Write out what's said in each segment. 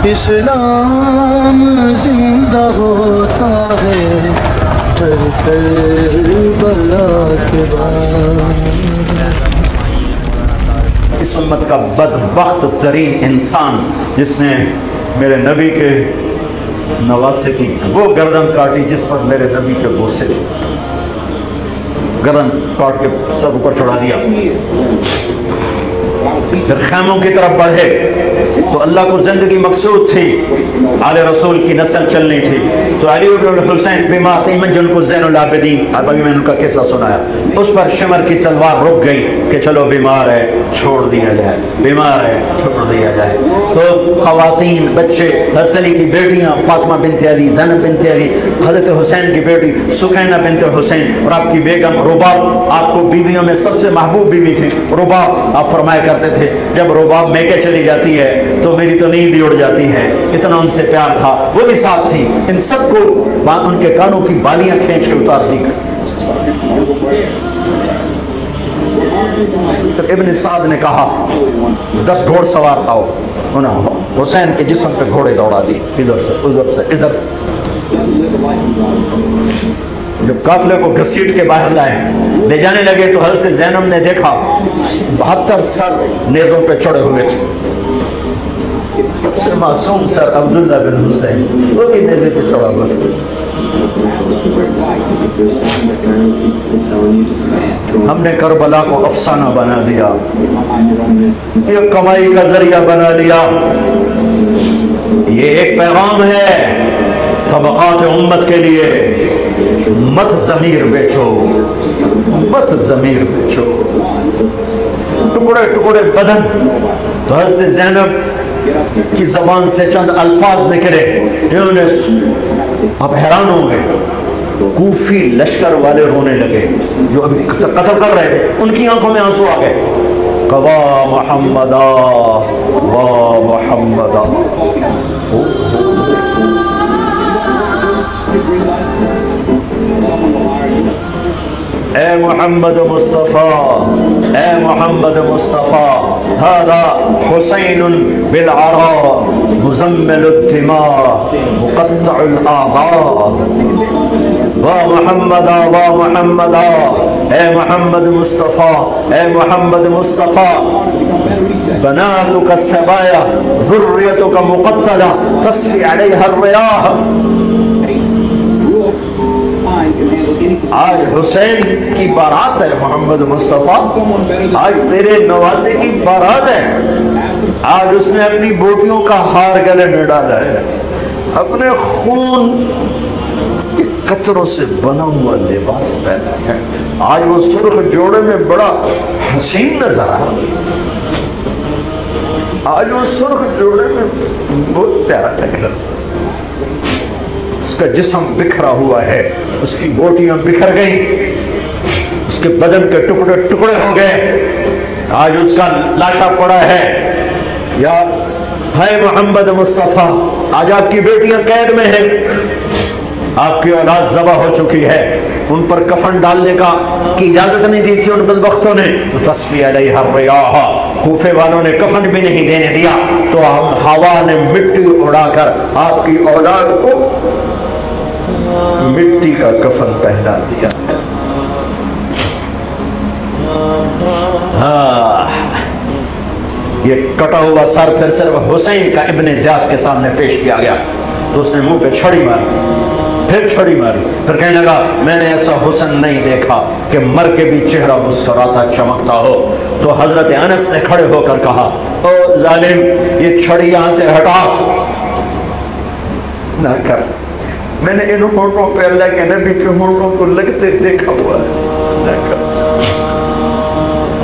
اسلام زندہ ہوتا ہے ہر کربلا کے بعد۔ اس امت کا بدبخت ترین انسان جس نے میرے نبی کے نواسے کی وہ گردن کاٹی جس پر میرے نبی کے بوسے تھے، گردن کاٹ کے سر اوپر چڑھا دیا، پھر خیموں کی طرف بڑھے تو اللہ کو زندگی مقصود تھی، آل رسول کی نسل چلنی تھی، تو علی بن الحسین بیمار تھے، جن کو زین العابدین، ابھی میں نے ان کا قصہ سنایا، اس پر شمر کی تلوار رک گئی کہ چلو بیمار ہے چھوڑ دیا جائے، بیمار ہے چھوڑ دیا جائے۔ تو خواتین، بچے، حسن علی کی بیٹیاں فاطمہ بنت علی، زینب بنت علی، حضرت حسین کی بیٹی سکینہ بنت حسین اور آپ کی بیگم رباب، آپ کو بیویوں میں سب سے محبوب بیوی تھی رباب۔ آپ فرمایا کرتے تھے جب رباب میکے چلی جاتی ہے تو میری تو نیند ہی اڑ جاتی ہے، اتنا ان سے پیار تھا، وہ بھی ساتھ تھی۔ ان سب کو ان کے کانوں کی بالیاں کھینچ کے اتار دی۔ ابن سعد نے کہا 10 گھوڑ سوار آؤ، انہوں نے حسین کے جسم پہ گھوڑے دوڑا دی، ادھر سے ادھر سے ادھر سے۔ جب قافلے کو گھسیٹ کے باہر لائے لے جانے لگے تو حضرت زینب نے دیکھا 72 سر نیزوں پہ چڑھے ہوئے تھے، سب سے معصوم سر عبداللہ بن حسین وہ بھی نیزے پہ چڑھا ہوا تھا۔ ہم نے کربلا کو افسانہ بنا دیا، یہ کمائی کا ذریعہ بنا لیا۔ یہ ایک پیغام ہے طبقات امت کے لیے، مت ضمیر بیچو، مت ضمیر بیچو۔ ٹکڑے ٹکڑے بدن، تو حضرت زینب کی زبان سے چند الفاظ نکلے جنہوں نے اب حیران ہو گئے۔ کوفی لشکر والے رونے لگے جو ابھی قتل کر رہے تھے، ان کی آنکھوں میں آنسو آ گئے۔ وا محمدا وا محمدا، اے محمد مصطفیٰ، اے محمد مصطفیٰ، هذا حسین بالعراء مزمل الدماء مقطع الاعضاء، وا محمدا وا محمدا، اے محمد مصطفیٰ، اے محمد مصطفیٰ، بناتك السبايا ذريتك مقتلة تصفي عليها الرياح۔ آج حسین کی بارات ہے محمد مصطفیٰ، آج تیرے نواسے کی بارات ہے، آج اس نے اپنی بوٹیوں کا ہار گلے میں ڈالا ہے، اپنے خون کے قطروں سے بنا ہوا لباس پہنا ہے، آج وہ سرخ جوڑے میں بڑا حسین نظر آ رہا ہے، آج وہ سرخ جوڑے میں بہت پیارا لگ رہا ہے، اس کا جسم بکھرا ہوا ہے، اس کی بوٹیاں بکھر گئیں، اس کے بدن کے ٹکڑے ٹکڑے ہو گئے، آج اس کا لاشا پڑا ہے۔ یا ہے محمد مصطفیٰ، آج آپ کی بیٹیاں قید میں ہیں، آپ کی اولاد ذبح ہو چکی ہے، ان پر کفن ڈالنے کی اجازت نہیں دی تھی ان بدبختوں نے، تو تصفی علیہ الریاح، کوفے والوں نے کفن بھی نہیں دینے دیا، تو ہوا نے مٹی اڑا کر آپ کی اولاد کو مٹی کا کفن پہنا دیا۔ یہ کٹا ہوا سر پھر صرف حسین کا ابن زیاد کے سامنے پیش کیا گیا، تو اس نے منہ پہ چھڑی ماری، پھر چھڑی ماری، پھر کہنے لگا میں نے ایسا حسن نہیں دیکھا کہ مر کے بھی چہرہ مسکراتا چمکتا ہو۔ تو حضرت انس نے کھڑے ہو کر کہا او ظالم، یہ چھڑی یہاں سے ہٹا نہ کر، میں نے ان ہونٹوں پہ اللہ کے نبی کے ہونٹوں کو لگتے دیکھا ہوا ہے، نہ کر۔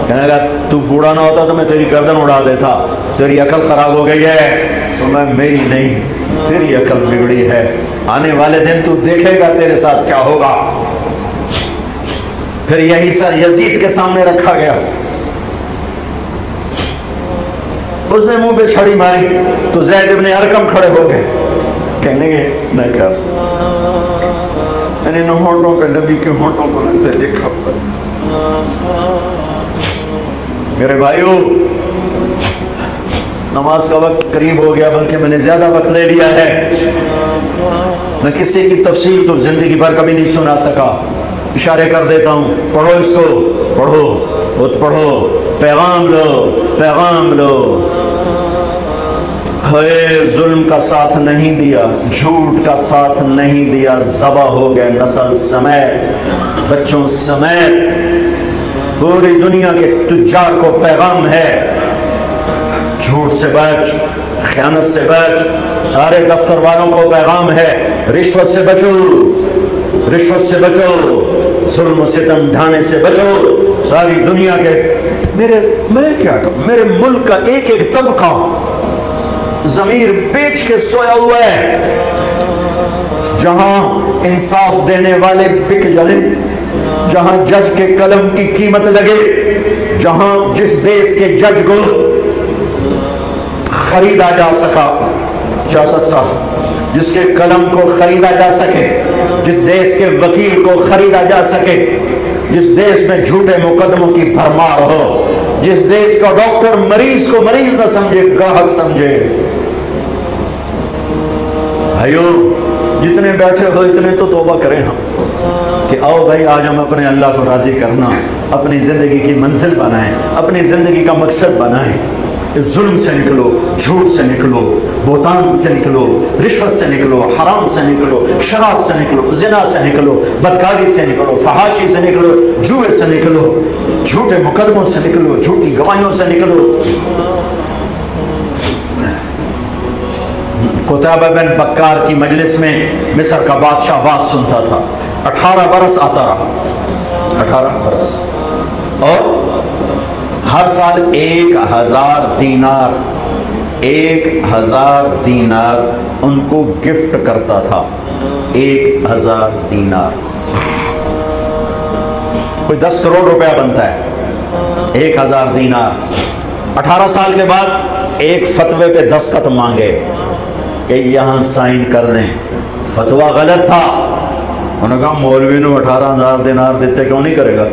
کہنے لگا تو بوڑھا نہ ہوتا تو میں تیری گردن اڑا دیتا، تیری عقل خراب ہو گئی ہے، تو میں میری نہیں تیری عقل بگڑی ہے، آنے والے دن تو دیکھے گا تیرے ساتھ کیا ہوگا۔ پھر یہی سر یزید کے سامنے رکھا گیا، اس نے منہ پہ چھڑی ماری تو زید ابن ارقم کھڑے ہو گئے، کہنے گے نہ کر، میں نے ہونٹوں پہ نبی کے ہونٹوں کو لگتے دیکھا۔ میرے بھائیو، نماز کا وقت قریب ہو گیا، بلکہ میں نے زیادہ وقت لے لیا ہے۔ میں کسی کی تفصیل تو زندگی بھر کبھی نہیں سنا سکا، اشارے کر دیتا ہوں، پڑھو اس کو، پڑھو، خود پڑھو، پیغام لو، پیغام لو۔ ہے ظلم کا ساتھ نہیں دیا، جھوٹ کا ساتھ نہیں دیا، ذبح ہو گئے نسل سمیت، بچوں سمیت۔ پوری دنیا کے تجار کو پیغام ہے، جھوٹ سے بچ، خیانت سے بچ۔ سارے دفتر والوں کو پیغام ہے، رشوت سے بچو، رشوت سے بچو، ظلم و ستم ڈھانے سے بچو۔ ساری دنیا کے میں کیا کہوں، میرے ملک کا ایک ایک طبقہ ضمیر بیچ کے سویا ہوا ہے۔ جہاں انصاف دینے والے بک جائیں، جہاں جج کے قلم کی قیمت لگے، جہاں جس دیش کے جج کو خریدا جا سکتا، جس کے قلم کو خریدا جا سکے، جس دیش کے وکیل کو خریدا جا سکے، جس دیش میں جھوٹے مقدموں کی بھرمار ہو، جس دیش کا ڈاکٹر مریض کو مریض نہ سمجھے، گاہک سمجھے۔ بھائیو جتنے بیٹھے ہو اتنے تو توبہ کریں ہم، کہ آؤ بھائی آج ہم اپنے اللہ کو راضی کرنا، اپنی زندگی کی منزل بنائیں، اپنی زندگی کا مقصد بنائیں۔ ظلم سے نکلو، جھوٹ سے نکلو، بہتان سے نکلو، رشوت سے نکلو، حرام سے نکلو، شراب سے نکلو، زنا سے نکلو، بدکاری سے نکلو، فحاشی سے نکلو، جوئے سے نکلو، جھوٹے مقدموں سے نکلو، جھوٹی گواہیوں سے نکلو۔ قتیبہ بن بکار کی مجلس میں مصر کا بادشاہ واز سنتا تھا، 18 برس آتا رہا، 18 برس، اور ہر سال 1000 دینار، 1000 دینار ان کو گفٹ کرتا تھا، 1000 دینار، کوئی 10 کروڑ روپیہ بنتا ہے، 1000 دینار۔ 18 سال کے بعد ایک فتوے پہ دستخط مانگے کہ یہاں سائن کر دیں، فتویٰ غلط تھا۔ انہوں نے کہا مولوی نے 18,000 دینار دیتے کیوں نہیں کرے گا؟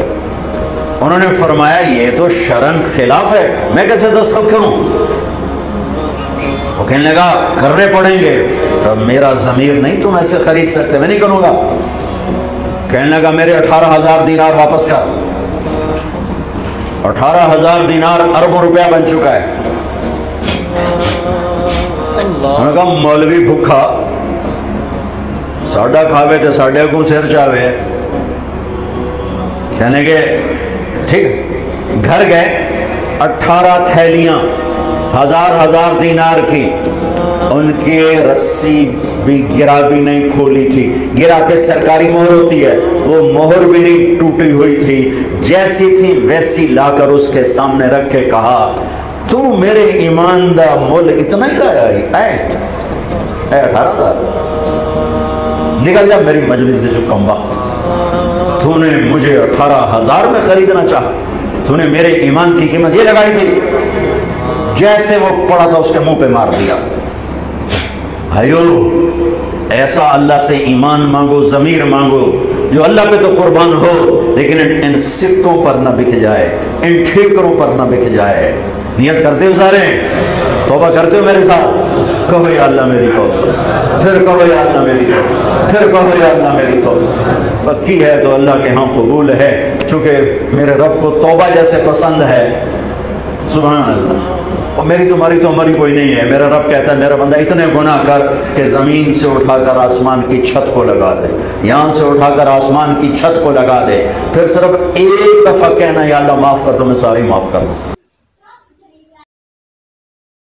انہوں نے فرمایا یہ تو شرعاً خلاف ہے، میں کیسے دستخط کروں؟ وہ کہنے لگا کرنے پڑیں گے۔ میرا ضمیر نہیں تم ایسے خرید سکتے، میں نہیں کروں گا۔ کہنے لگا میرے 18,000 دینار واپس کر۔ 18,000 دینار اربوں روپیہ بن چکا ہے۔ انہوں نے کہا مولوی بھوکا ساڈا کھاوے تو ساڈے کو سر چاوے۔ کہنے کے ٹھیک، گھر گئے، 18 تھیلیاں 1000 دینار کی، ان کی رسی بھی گرا بھی نہیں کھولی تھی، گرا پہ سرکاری مہر ہوتی ہے، وہ مہر بھی نہیں ٹوٹی ہوئی تھی، جیسی تھی ویسی لا کر اس کے سامنے رکھ کے کہا تو میرے ایمان دا مول اتنا ہی لایا اے 18,000، نکل جا میری مجلس سے جو کم وقت، تو نے مجھے 18,000 میں خریدنا چاہا، تو نے میرے ایمان کی قیمت یہ لگائی تھی۔ جیسے وہ پڑا تھا اس کے منہ پہ مار دیا۔ بھائیو ایسا اللہ سے ایمان مانگو، ضمیر مانگو جو اللہ پہ تو قربان ہو، لیکن ان سکوں پر نہ بک جائے، ان ٹھیکروں پر نہ بک جائے۔ نیت کرتے ہو سارے؟ توبہ کرتے ہو میرے ساتھ؟ کہو یا اللہ میری توبہ، پھر کہو یا اللہ میری توبہ، پھر کہو یا اللہ میری توبہ۔ پکی ہے تو اللہ کے ہاں قبول ہے، چونکہ میرے رب کو توبہ جیسے پسند ہے۔ سبحان اللہ۔ اور میری تمہاری تو عمر ہی کوئی نہیں ہے۔ میرا رب کہتا ہے میرا بندہ اتنے گناہ کر کہ زمین سے اٹھا کر آسمان کی چھت کو لگا دے، یہاں سے اٹھا کر آسمان کی چھت کو لگا دے، پھر صرف ایک دفعہ کہنا یا اللہ معاف کر دو، میں ساری معاف کر دوں۔